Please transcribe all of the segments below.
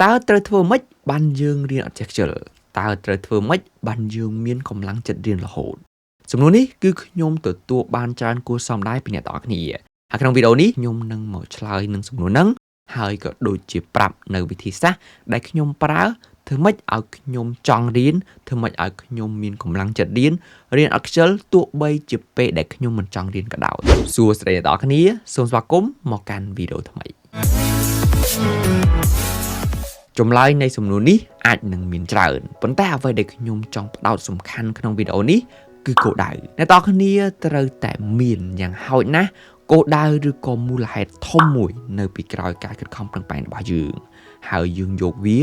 តើត្រូវធ្វើម៉េចបានយើងរៀនអត់ចេះខ្ជិលតើត្រូវធ្វើម៉េចបានយើងមានកម្លាំងចិត្តរៀនរហូតសំណួរនេះគឺខ្ញុំទទួលបានច្រើនគួរសមដែរពីអ្នកទាំងអស់គ្នាហើយក្នុងវីដេអូនេះខ្ញុំនឹងមកឆ្លើយនឹងសំណួរហ្នឹងហើយក៏ដូចជាប្រាប់នៅវិធីសាស្ត្រដែលខ្ញុំប្រើធ្វើម៉េចឲ្យខ្ញុំចង់រៀនធ្វើម៉េចឲ្យខ្ញុំមានកម្លាំងចិត្តរៀនអត់ខ្ជិលទោះបីជាពេលដែលខ្ញុំមិនចង់រៀនក៏ដោយសួស្តីអ្នកទាំងអស់គ្នាសូមស្វាគមន៍មកកាន់វីដេអូថ្មីចម្លើយនៃសំណួរនេះអាចនឹងមានច្រើនប៉ុន្តែអ្វីដែលខ្ញុំចង់ផ្ដោតសំខាន់ក្នុងវីដេអូនេះគឺគោលដៅអ្នកទាំងអស់គ្នាត្រូវតែមានយ៉ាងហោចណាស់គោលដៅឬក៏មូលហេតុធំមួយនៅពីក្រោយការខិតខំប្រឹងប្រែងរបស់យើងហើយយើងយកវា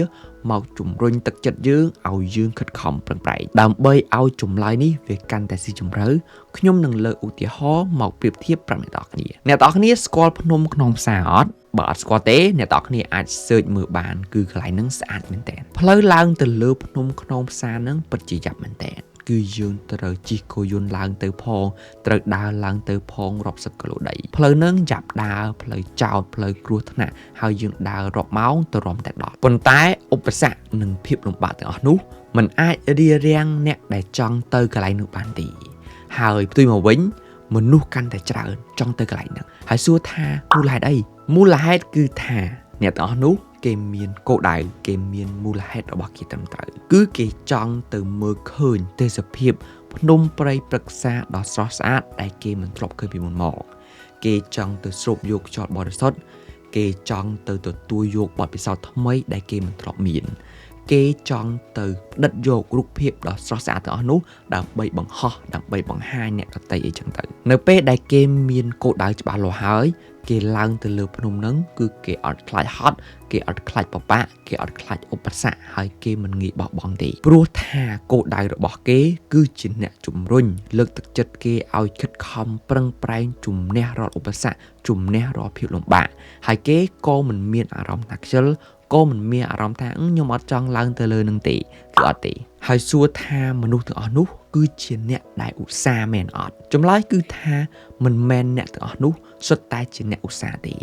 មកជំរុញទឹកចិត្តយើងឲ្យយើងខិតខំប្រឹងប្រែងដើម្បីឲ្យចម្លើយនេះវាកាន់តែស៊ីជម្រៅខ្ញុំនឹងលើកឧទាហរណ៍មកប្រៀបធៀបប្រាប់អ្នកទាំងអស់គ្នាស្គាល់ភ្នំក្នុងផ្សារអត់បើអត់ស្គាល់ទេអ្នកទាំងអស់គ្នាអាច search មើលបានគឺកន្លែងហ្នឹងស្អាតមែនតើផ្លូវឡើងទៅលើភ្នំក្នុងផ្សារហ្នឹងពិតជាយ៉ាប់មែនតើគឺយើងត្រូវជិះគោយន្តឡើងទៅផងត្រូវដើរឡើងទៅផងរាប់សិបគីឡូដីផ្លូវហ្នឹងចាប់ដើរផ្លូវចោតផ្លូវគ្រោះថ្នាក់ហើយយើងដើររាប់ម៉ោងទៅរំតែដល់ប៉ុន្តែឧបសគ្គនិងភាពលំបាកទាំងអស់នោះมันអាចរារាំងអ្នកដែលចង់ទៅកន្លែងនោះបានទេហើយផ្ទុយមកវិញមនុស្សកាន់តែច្រើនចង់ទៅកន្លែងហ្នឹងហើយសួរថាមូលហេតុអីមូលហេតុគឺថាអ្នកទាំងអស់នោះគេមានគោលដៅគេមានមូលហេតុរបស់គេត្រឹមត្រូវគឺគេចង់ទៅមើលឃើញទេសភាពភ្នំព្រៃព្រឹក្សាដ៏ស្រស់ស្អាតដែលគេមិនធ្លាប់ឃើញពីមុនមកគេចង់ទៅស្រូបយកខ្យល់បរិសុទ្ធគេចង់ទៅទទួលយកបទពិសោធន៍ថ្មីដែលគេមិនធ្លាប់មានគេចង់ទៅផ្ដិតយករូបភាពដ៏ស្រស់ស្អាតទាំងអស់នោះដើម្បីបង្ហោះដើម្បីបង្ហាញអ្នកដទៃអីចឹងទៅនៅពេលដែលគេមានគោលដៅច្បាស់លាស់ហើយគេឡើងទៅលើភ្នំហ្នឹងគឺគេអត់ខ្លាចហត់គេអត់ខ្លាចបបាក់គេអត់ខ្លាចឧបសគ្គហើយគេមិនងាយបោះបង់ទេព្រោះថាគោលដៅរបស់គេគឺជាអ្នកជំរុញលើកទឹកចិត្តគេឲ្យខិតខំប្រឹងប្រែងជំនះរាល់ឧបសគ្គជំនះរាល់ភាពលំបាកហើយគេក៏មិនមានអារម្មណ៍ថាខ្ជិលក៏មិនមានអារម្មណ៍ថាខ្ញុំអត់ចង់ឡើងទៅលើនឹងទេគឺអត់ទេហើយសួរថាមនុស្សទាំងអស់នោះគឺជាអ្នកដែលឧស្សាហ៍មែនអត់ចម្លើយគឺថាមិនមែនអ្នកទាំងអស់នោះសុទ្ធតែជាអ្នកឧស្សាហ៍ទេ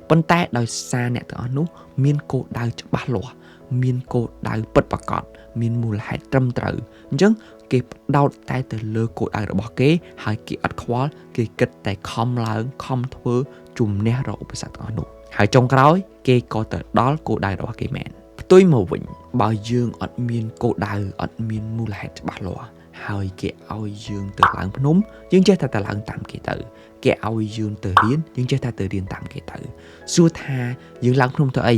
ប៉ុន្តែដោយសារអ្នកទាំងអស់នោះមានគោលដៅច្បាស់លាស់មានគោលដៅពិតប្រាកដមានមូលហេតុត្រឹមត្រូវអញ្ចឹងគេផ្ដោតតែទៅលើគោលដៅរបស់គេហើយគេអត់ខ្វល់គេគិតតែខំឡើងខំធ្វើជំនះរាល់ឧបសគ្គទាំងអស់នោះហើយចុងក្រោយគេក៏ទៅដល់គោលដៅរបស់គេមែនផ្ទុយមកវិញបើយើងអត់មានគោលដៅអត់មានមូលហេតុច្បាស់លាស់ហើយគេឲ្យយើងទៅឡើងភ្នំយើងចេះតែឡើងតាមគេទៅគេឲ្យយើងទៅរៀនយើងចេះតែទៅរៀនតាមគេទៅសួរថាយើងឡើងភ្នំទៅអី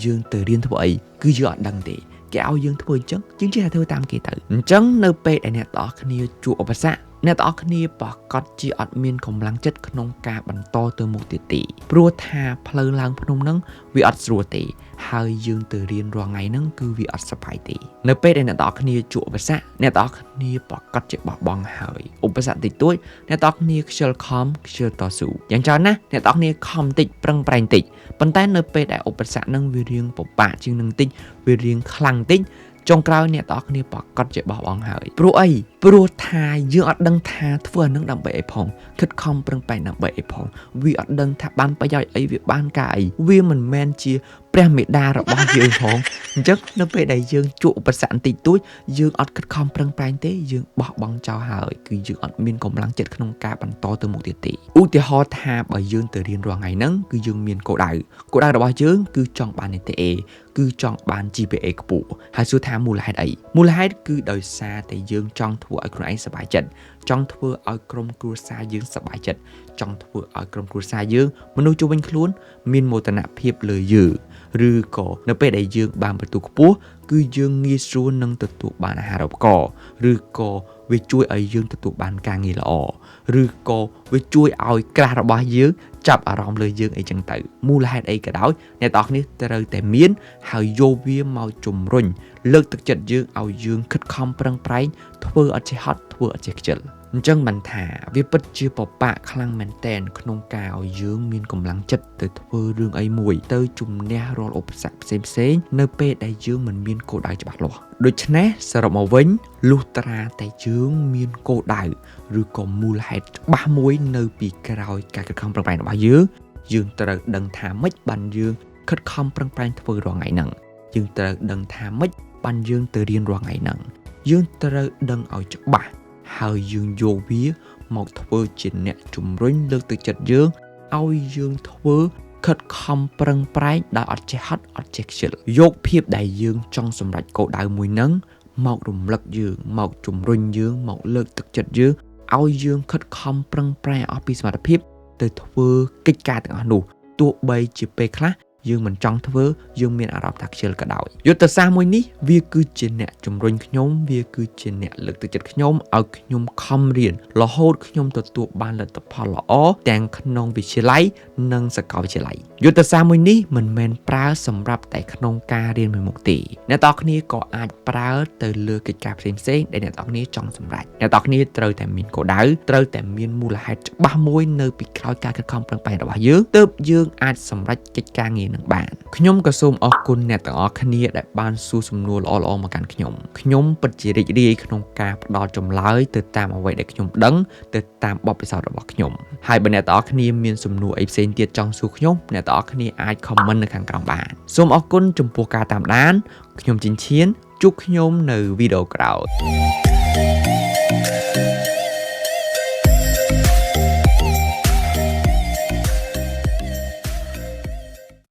យើងទៅរៀនធ្វើអីគឺយើងអត់ដឹងទេគេឲ្យយើងធ្វើអញ្ចឹងយើងចេះតែធ្វើតាមគេទៅអញ្ចឹងនៅពេលដែលអ្នកទាំងអស់គ្នាជួបឧបសគ្គអ្នកទាំងអស់គ្នាប្រកាសជាអត់មានកម្លាំងចិត្តក្នុងការបន្តទៅមុខទៀតទេព្រោះថាផ្លូវឡើងភ្នំហ្នឹងវាអត់ស្រួលទេហើយយើងទៅរៀនរាល់ថ្ងៃហ្នឹងគឺវាអត់សប្បាយទេនៅពេលដែលអ្នកទាំងអស់គ្នាជួបឧបសគ្គអ្នកទាំងអស់គ្នាប្រកាសជាបោះបង់ហើយឧបសគ្គតិចតួចអ្នកទាំងអស់គ្នាខ្ជិលខំខ្ជិលតស៊ូយ៉ាងច្រើនណាស់អ្នកទាំងអស់គ្នាខំតិចប្រឹងប្រែងតិចប៉ុន្តែនៅពេលដែលឧបសគ្គហ្នឹងវារៀងពិបាកជាងនឹងតិចវារៀងខ្លាំងតិចចុងក្រោយអ្នកទាំងអស់គ្នាប្រកាសជាបោះបង់ហើយព្រោះអីព្រោះថាយើងអត់ដឹងថាធ្វើអានឹងដើម្បីអីផងខិតខំប្រឹងប្រែងដើម្បីអីផងវាអត់ដឹងថាបានប្រយោជន៍អីវាបានការអីវាមិនមែនជាព្រះមេដារបស់យើងផងអញ្ចឹងនៅពេលដែលយើងជួបឧបសគ្គបន្តិចតួចយើងអត់ខិតខំប្រឹងប្រែងទេយើងបោះបង់ចោលហើយគឺយើងអត់មានកម្លាំងចិត្តក្នុងការបន្តទៅមុខទៀតទេឧទាហរណ៍ថាបើយើងទៅរៀនរាល់ថ្ងៃហ្នឹងគឺយើងមានគោលដៅរបស់យើងគឺចង់បាន NTA គឺចង់បាន GPA ខ្ពស់ហើយសួរថាមូលហេតុអីមូលហេតុគឺដោយសារតែយើងចង់ធ្វើឲ្យខ្លួនឯងសប្បាយចិត្តចង់ធ្វើឲ្យក្រុមគ្រួសារយើងសប្បាយចិត្តចង់ធ្វើឲ្យក្រុមគ្រួសារយើងមនុស្សជុំវិញខ្លួនមានមោទនភាពលើយើងឬក៏នៅពេលដែលយើងបានបន្ទុកខ្ពស់គឺយើងងាយស្រួលនឹងទទួលបានអាហារូបករណ៍ឬក៏វាជួយឲ្យយើងទទួលបានការងារល្អឬក៏វាជួយឲ្យក្រាស់របស់យើងចាប់អារម្មណ៍លើយើងអីចឹងទៅមូលហេតុអីក៏ដោយអ្នកទាំងអស់គ្នាត្រូវតែមានហើយយកវាមកជំរុញលើកទឹកចិត្តយើងឲ្យយើងខិតខំប្រឹងប្រែងធ្វើអត់ចេះហត់ធ្វើអត់ចេះខ្ជិលអញ្ចឹងបានថាវាពិតជាពិបាកខ្លាំងមែនតែនក្នុងការឲ្យយើងមានកម្លាំងចិត្តទៅធ្វើរឿងអីមួយទៅជំនះរាល់ឧបសគ្គផ្សេងៗនៅពេលដែលយើងមិនមានគោលដៅច្បាស់លាស់ដូច្នេះសរុបមកវិញលុះត្រាតែយើងមានគោលដៅឬក៏មូលហេតុច្បាស់មួយនៅពីក្រោយការខិតខំប្រឹងប្រែងរបស់យើងត្រូវដឹងថាម៉េចបានយើងខិតខំប្រឹងប្រែងធ្វើរាល់ថ្ងៃហ្នឹង យើងត្រូវដឹងថាម៉េចបានយើងទៅរៀនរាល់ថ្ងៃហ្នឹងយើងត្រូវដឹងឲ្យច្បាស់ហើយយើងយកវាមកធ្វើជាអ្នកជំរុញលើកទឹកចិត្តយើងឲ្យយើងធ្វើខិតខំប្រឹងប្រែងដោយអត់ចេះហត់អត់ចេះខ្ជិលយកភាពដែលយើងចង់សម្រេចគោលដៅមួយហ្នឹងមករំលឹកយើងមកជំរុញយើងមកលើកទឹកចិត្តយើងឲ្យយើងខិតខំប្រឹងប្រែងអស់ពីសមត្ថភាពទៅធ្វើកិច្ចការទាំងអស់នោះទោះបីជាពេលខ្លះយើងមិនចង់ធ្វើយើងមានអារម្មណ៍ថាខ្ជិលក៏ដោយយុទ្ធសាស្ត្រមួយនេះវាគឺជាអ្នកជំរុញខ្ញុំវាគឺជាអ្នកលើកទឹកចិត្តខ្ញុំឲ្យខ្ញុំខំរៀនរហូតខ្ញុំទទួលបានលទ្ធផលល្អទាំងក្នុងវិទ្យាល័យនិងសាកលវិទ្យាល័យយុទ្ធសាស្ត្រមួយនេះមិនមែនប្រើសម្រាប់តែក្នុងការរៀនមួយមុខទេអ្នកទាំងអស់គ្នាក៏អាចប្រើទៅលើកិច្ចការផ្សេងៗដែលអ្នកទាំងអស់គ្នាចង់សម្រេចអ្នកទាំងអស់គ្នាត្រូវតែមានគោលដៅត្រូវតែមានមូលហេតុច្បាស់មួយនៅពីក្រោយការខិតខំប្រឹងប្រែងរបស់យើងទើបយើងអាចសម្រេចកិច្ចការងារនឹងបានខ្ញុំក៏សូមអរគុណអ្នកទាំងអស់គ្នាដែលបានសួរសំណួរល្អៗមកកាន់ខ្ញុំពិតជារីករាយក្នុងការផ្ដល់ចម្លើយទៅតាមអ្វីដែលខ្ញុំដឹងទៅតាមបទពិសោធន៍របស់ខ្ញុំហើយបើអ្នកទាំងអស់គ្នាមានសំណួរអីផ្សេងទៀតចង់សួរខ្ញុំអ្នកទាំងអស់គ្នាអាច comment នៅខាងក្រោមបានសូមអរគុណចំពោះការតាមដានខ្ញុំជីនឈៀនជួបខ្ញុំនៅវីដេអូក្រោយ